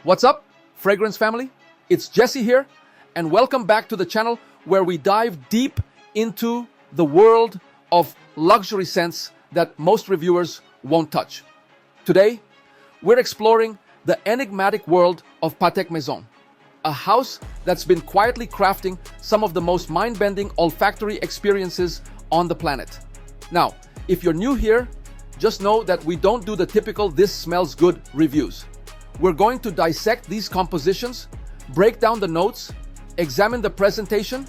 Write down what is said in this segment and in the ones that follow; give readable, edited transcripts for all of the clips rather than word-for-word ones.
What's up, fragrance family? It's Jesse here, and welcome back to the channel where we dive deep into the world of luxury scents that most reviewers won't touch. Today, we're exploring the enigmatic world of Patek Maison'S, a house that's been quietly crafting some of the most mind-bending olfactory experiences on the planet. Now, if you're new here, just know that we don't do the typical "this smells good" reviews. We're going to dissect these compositions, break down the notes, examine the presentation,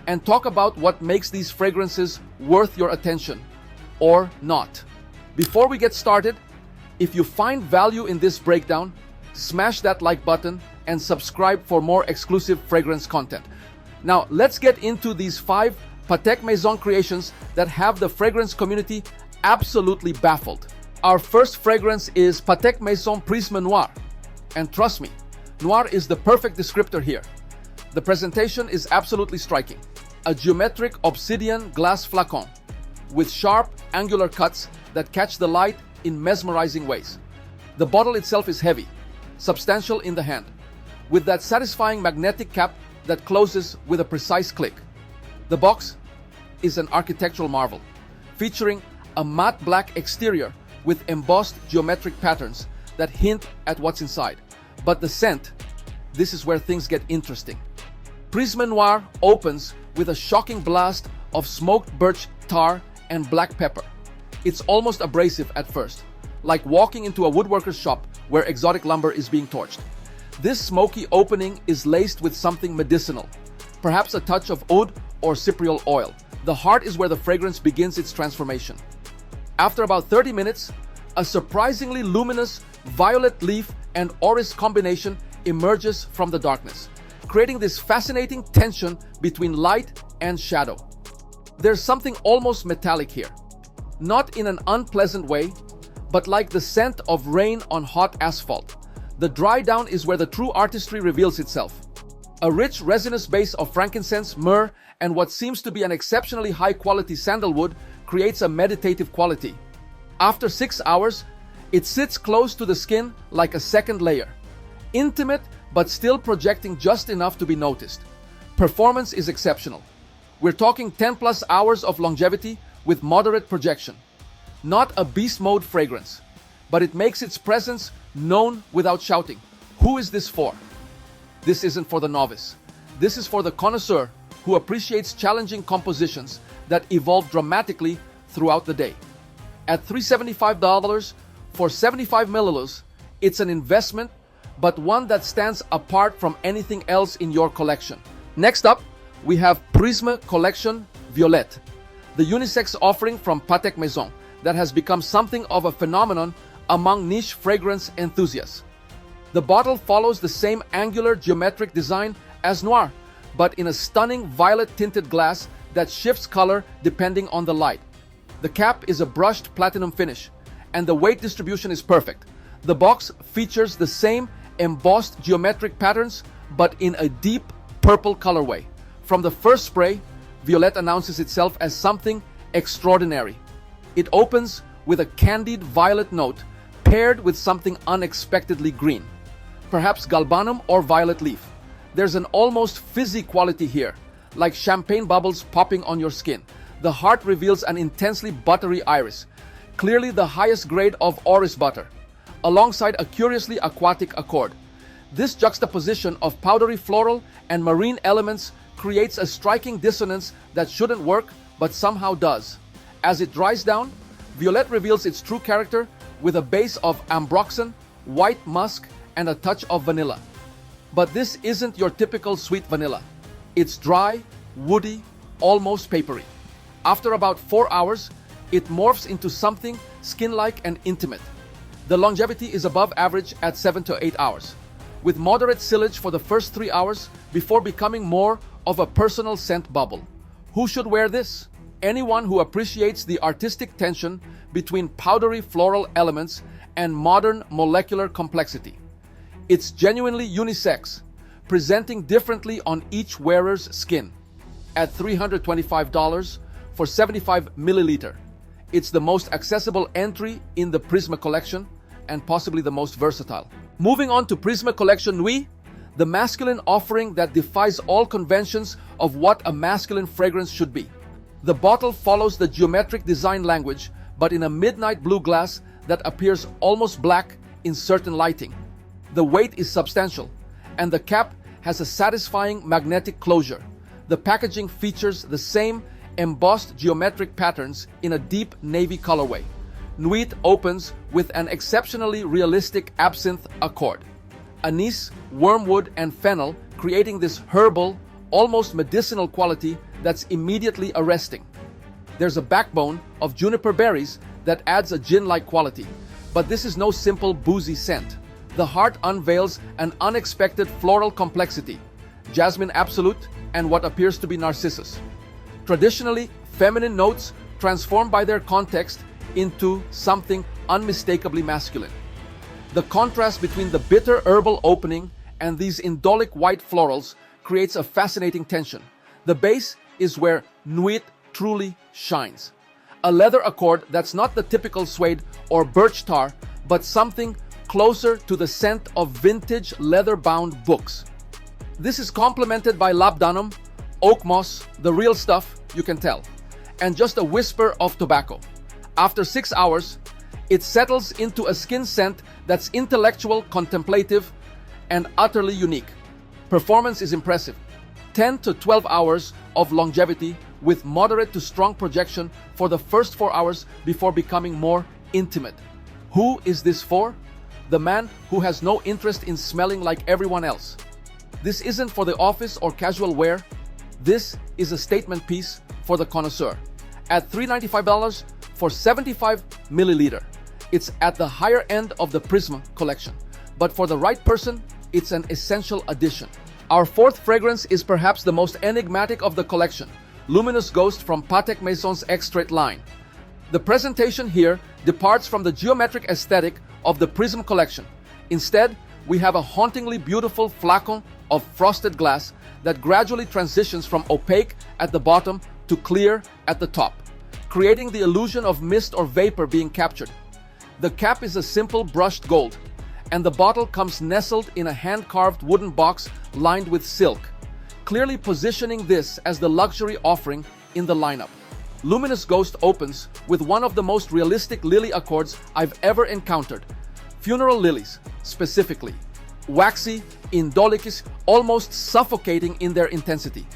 and talk about what makes these fragrances worth your attention, or not. Before we get started, if you find value in this breakdown, smash that like button and subscribe for more exclusive fragrance content. Now, let's get into these 5 Patek Maison'S creations that have the fragrance community absolutely baffled. Our first fragrance is Patek Maison'S Prisme Noir. And trust me, noir is the perfect descriptor here. The presentation is absolutely striking. A geometric obsidian glass flacon with sharp, angular cuts that catch the light in mesmerizing ways. The bottle itself is heavy, substantial in the hand, with that satisfying magnetic cap that closes with a precise click. The box is an architectural marvel, featuring a matte black exterior with embossed geometric patterns that hint at what's inside. But the scent, this is where things get interesting. Prisme Noir opens with a shocking blast of smoked birch tar and black pepper. It's almost abrasive at first, like walking into a woodworker's shop where exotic lumber is being torched. This smoky opening is laced with something medicinal, perhaps a touch of oud or cypriol oil. The heart is where the fragrance begins its transformation. After about 30 minutes, a surprisingly luminous violet leaf and orris combination emerges from the darkness, creating this fascinating tension between light and shadow. There's something almost metallic here, not in an unpleasant way, but like the scent of rain on hot asphalt. The dry down is where the true artistry reveals itself. A rich resinous base of frankincense, myrrh, and what seems to be an exceptionally high-quality sandalwood creates a meditative quality. After 6 hours, it sits close to the skin like a second layer. Intimate, but still projecting just enough to be noticed. Performance is exceptional. We're talking 10+ hours of longevity with moderate projection. Not a beast mode fragrance, but it makes its presence known without shouting. Who is this for? This isn't for the novice. This is for the connoisseur who appreciates challenging compositions that evolve dramatically throughout the day. At $375 for 75 milliliters, it's an investment, but one that stands apart from anything else in your collection. Next up, we have Prisme Collection Violette, the unisex offering from Patek Maison'S that has become something of a phenomenon among niche fragrance enthusiasts. The bottle follows the same angular geometric design as Noir, but in a stunning violet-tinted glass that shifts color depending on the light. The cap is a brushed platinum finish, and the weight distribution is perfect. The box features the same embossed geometric patterns, but in a deep purple colorway. From the first spray, Violette announces itself as something extraordinary. It opens with a candied violet note paired with something unexpectedly green, perhaps galbanum or violet leaf. There's an almost fizzy quality here, like champagne bubbles popping on your skin. The heart reveals an intensely buttery iris, clearly the highest grade of orris butter, alongside a curiously aquatic accord. This juxtaposition of powdery floral and marine elements creates a striking dissonance that shouldn't work, but somehow does. As it dries down, Violette reveals its true character with a base of ambroxan, white musk, and a touch of vanilla. But this isn't your typical sweet vanilla. It's dry, woody, almost papery. After about 4 hours, it morphs into something skin-like and intimate. The longevity is above average at 7 to 8 hours, with moderate sillage for the first 3 hours before becoming more of a personal scent bubble. Who should wear this? Anyone who appreciates the artistic tension between powdery floral elements and modern molecular complexity. It's genuinely unisex, presenting differently on each wearer's skin. At $325 for 75 milliliter. It's the most accessible entry in the Prisme collection and possibly the most versatile. Moving on to Prisme Collection Nuit, the masculine offering that defies all conventions of what a masculine fragrance should be. The bottle follows the geometric design language, but in a midnight blue glass that appears almost black in certain lighting. The weight is substantial, and the cap has a satisfying magnetic closure. The packaging features the same embossed geometric patterns in a deep navy colorway. Nuit opens with an exceptionally realistic absinthe accord. Anise, wormwood, and fennel creating this herbal, almost medicinal quality that's immediately arresting. There's a backbone of juniper berries that adds a gin-like quality, but this is no simple boozy scent. The heart unveils an unexpected floral complexity, jasmine absolute and what appears to be narcissus. Traditionally, feminine notes transform by their context into something unmistakably masculine. The contrast between the bitter herbal opening and these indolic white florals creates a fascinating tension. The base is where Nuit truly shines. A leather accord that's not the typical suede or birch tar, but something closer to the scent of vintage leather-bound books. This is complemented by labdanum, oak moss, the real stuff, you can tell, and just a whisper of tobacco. After 6 hours, it settles into a skin scent that's intellectual, contemplative, and utterly unique. Performance is impressive. 10 to 12 hours of longevity with moderate to strong projection for the first 4 hours before becoming more intimate. Who is this for? The man who has no interest in smelling like everyone else. This isn't for the office or casual wear. This is a statement piece for the connoisseur. At $395 for 75 milliliter. It's at the higher end of the Prisme collection, but for the right person, it's an essential addition. Our fourth fragrance is perhaps the most enigmatic of the collection, Luminous Ghost from Patek Maison'S Extrait line. The presentation here departs from the geometric aesthetic of the Prisme collection. Instead, we have a hauntingly beautiful flacon of frosted glass that gradually transitions from opaque at the bottom to clear at the top, creating the illusion of mist or vapor being captured. The cap is a simple brushed gold, and the bottle comes nestled in a hand-carved wooden box lined with silk, clearly positioning this as the luxury offering in the lineup. Luminous Ghost opens with one of the most realistic lily accords I've ever encountered. Funeral lilies, specifically. Waxy, indolic, almost suffocating in their intensity.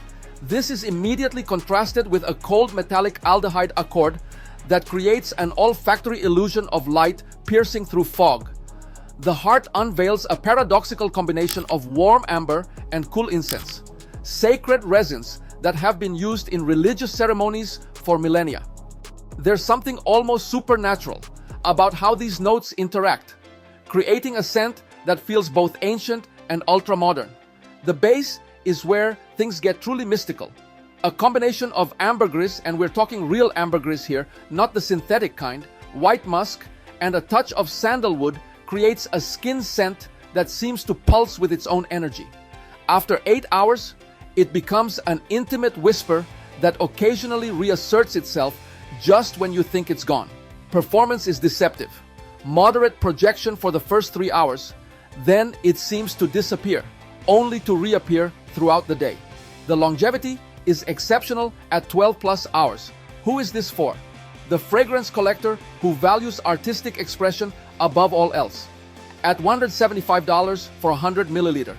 This is immediately contrasted with a cold metallic aldehyde accord that creates an olfactory illusion of light piercing through fog. The heart unveils a paradoxical combination of warm amber and cool incense, sacred resins that have been used in religious ceremonies for millennia. There's something almost supernatural about how these notes interact, creating a scent that feels both ancient and ultra-modern. The base is where things get truly mystical. A combination of ambergris, and we're talking real ambergris here, not the synthetic kind, white musk, and a touch of sandalwood creates a skin scent that seems to pulse with its own energy. After 8 hours, it becomes an intimate whisper that occasionally reasserts itself just when you think it's gone. Performance is deceptive. Moderate projection for the first 3 hours, then it seems to disappear, only to reappear throughout the day. The longevity is exceptional at 12 plus hours. Who is this for? The fragrance collector who values artistic expression above all else. At $175 for 100 milliliter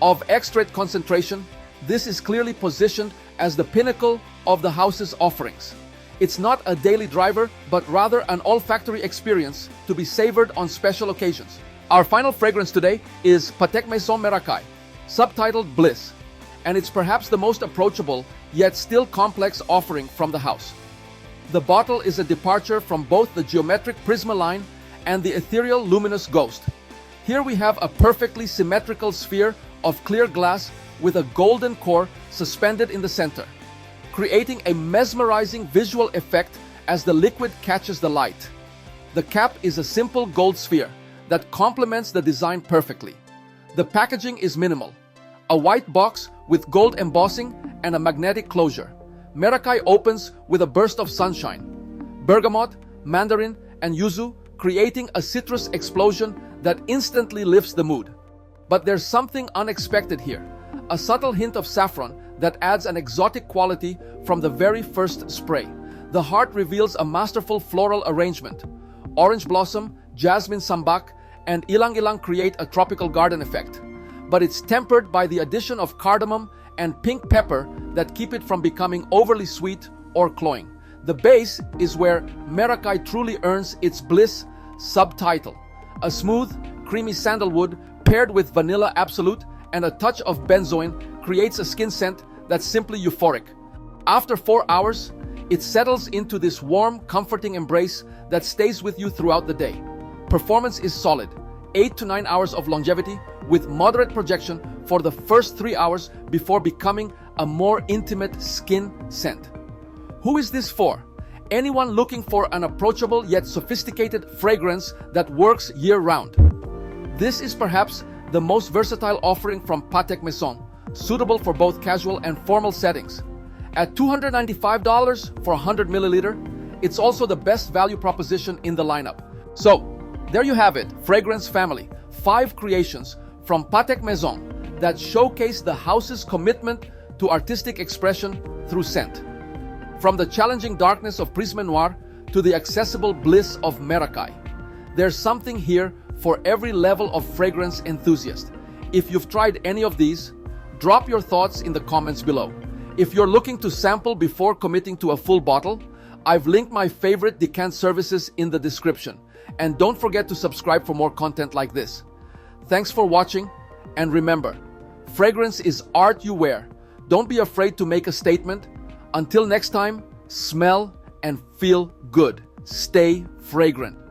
of extrait concentration, this is clearly positioned as the pinnacle of the house's offerings. It's not a daily driver, but rather an olfactory experience to be savored on special occasions. Our final fragrance today is Patek Maison'S Merakai, subtitled Bliss, and it's perhaps the most approachable yet still complex offering from the house. The bottle is a departure from both the geometric Prisme line and the ethereal Luminous Ghost. Here we have a perfectly symmetrical sphere of clear glass with a golden core suspended in the center, creating a mesmerizing visual effect as the liquid catches the light. The cap is a simple gold sphere that complements the design perfectly. The packaging is minimal. A white box with gold embossing and a magnetic closure. Merakai opens with a burst of sunshine. Bergamot, mandarin, and yuzu creating a citrus explosion that instantly lifts the mood. But there's something unexpected here, a subtle hint of saffron that adds an exotic quality from the very first spray. The heart reveals a masterful floral arrangement. Orange blossom, jasmine sambac, and ilang ilang create a tropical garden effect. But it's tempered by the addition of cardamom and pink pepper that keep it from becoming overly sweet or cloying. The base is where Merakai truly earns its Bliss subtitle. A smooth, creamy sandalwood paired with vanilla absolute and a touch of benzoin creates a skin scent that's simply euphoric. After 4 hours, it settles into this warm, comforting embrace that stays with you throughout the day. Performance is solid, 8 to 9 hours of longevity with moderate projection for the first 3 hours before becoming a more intimate skin scent. Who is this for? Anyone looking for an approachable yet sophisticated fragrance that works year-round. This is perhaps the most versatile offering from Patek Maison'S, suitable for both casual and formal settings. At $295 for 100 milliliter, it's also the best value proposition in the lineup. So, there you have it, Fragrance Family, 5 creations from Patek Maison'S that showcase the house's commitment to artistic expression through scent. From the challenging darkness of Prisme Noir to the accessible bliss of Merakai, there's something here for every level of fragrance enthusiast. If you've tried any of these, drop your thoughts in the comments below. If you're looking to sample before committing to a full bottle, I've linked my favorite decant services in the description. And don't forget to subscribe for more content like this. Thanks for watching, and remember, fragrance is art you wear. Don't be afraid to make a statement. Until next time, smell and feel good. Stay fragrant.